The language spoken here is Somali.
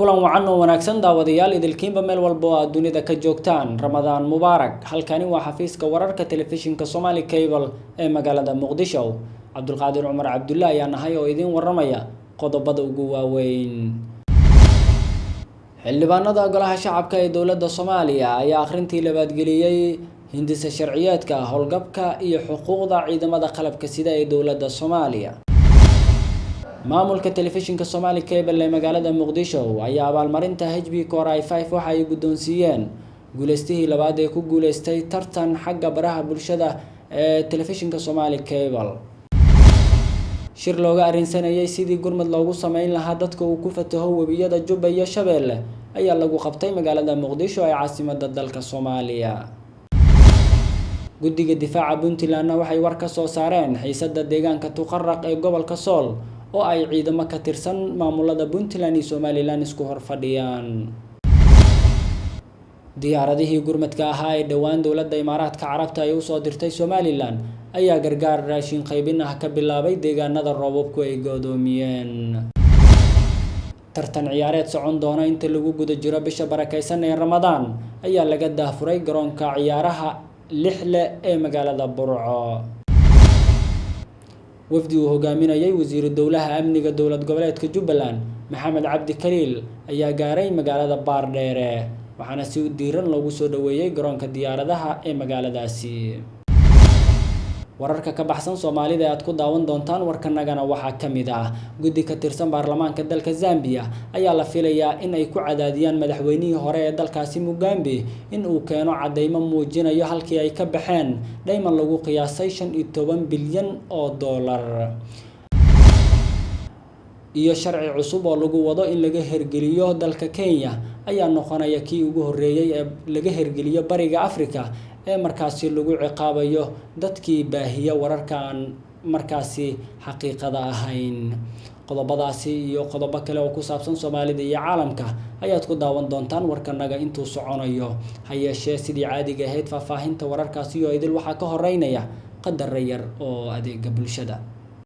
kulan wacan oo wanaagsan daawadayaal idilkiinba meel walba oo aad dunida ka joogtaan Ramadaan Mubaarak halkani waa xafiiska wararka telefishinka Somali Cable ee magaalada Muqdisho Cabdulqaadir Umar Cabdullaahi ayaa nahay oo idin waramaya qodobada ugu waaweyn xildhibaanada golaha shacabka ee dawladda Soomaaliya ayaa akhrintii labaad geliyay hindisa sharciyeedka howlgabka iyo xuquuqda ciidamada qalabka sida ee dawladda Soomaaliya maamulka telefishinka Somali Cable ee magaalada Muqdisho ayaa abaalmarinta HB Core i5 waxa ay guddoonsiiyeen guuleystihii labaad ee ku guuleystay tartan xagga baraha bulshada ee telefishinka Somali Cable shir looga arinsanayay sidii gurmad loogu sameyn lahaa dadka uu ku fataho wabiyada Jubba iyo Shabeelle ayaa lagu qabtay magaalada Muqdisho ee caasimadda dalka Soomaaliya guddiga difaaca Puntland waxay war ka soo saareen xiisadda deegaanka Tuqarraq ee gobolka Sool oo ay ciidamo ka tirsan maamulada Puntland iyo Somaliland isku hor fadhiyaan diyaaradihii gurmadka ahaa ee dhawaan dawladda Imaaraadka Carabta ay u soo dirtay Somaliland ayaa gargaar raashin qaybin ah ka bilaabay deegaanada roobabku ay go'doomiyeen tartan ciyaareed socon doona inta lagu guda jiro bisha barakeysan ee Ramadaan ayaa laga daafuray garoonka ciyaaraha Lixle ee magaalada Burco wafdi uu hogaaminayay wasiir dawlaha amniga dawlad goboleedka Jubbaland Maxamed Cabdi Kaliil ayaa gaaray magaalada Baardheere waxaana si diiran loogu soo dhaweeyay garoonka diyaaradaha ee magaaladaasi wararka ka baxsan Soomaalida aad ku daawan doontaan warkanagana waxaa kamid ah guddi ka tirsan baarlamaanka dalka Zambia ayaa la filayaa in ay ku cadaadiyaan madaxweynihii hore ee dalkaasi Mugabe in uu keeno cadeymo muujinayo halkii ay ka baxeen dhayman lagu qiyaasay 15 bilyan oo dollar iyo sharci cusub oo lagu wado in laga hergeliyo dalka Kenya ayaa noqonaya kii ugu horeeyay ee laga hergeliyo bariga Afrika ee markaasi lagu ciqaabayo dadkii baahiya wararkan markaasi xaqiiqada ahayn qodobadaasi iyo qodobo kale oo ku saabsan Soomaalida iyo caalamka ayaad ku daawan doontaan warkanaga intuu soconayo hayeeshee sidii caadiga ahayd faahfaahinta wararkaasi iyo idil waxa ka horeynaya qadar yar oo adeega bulshada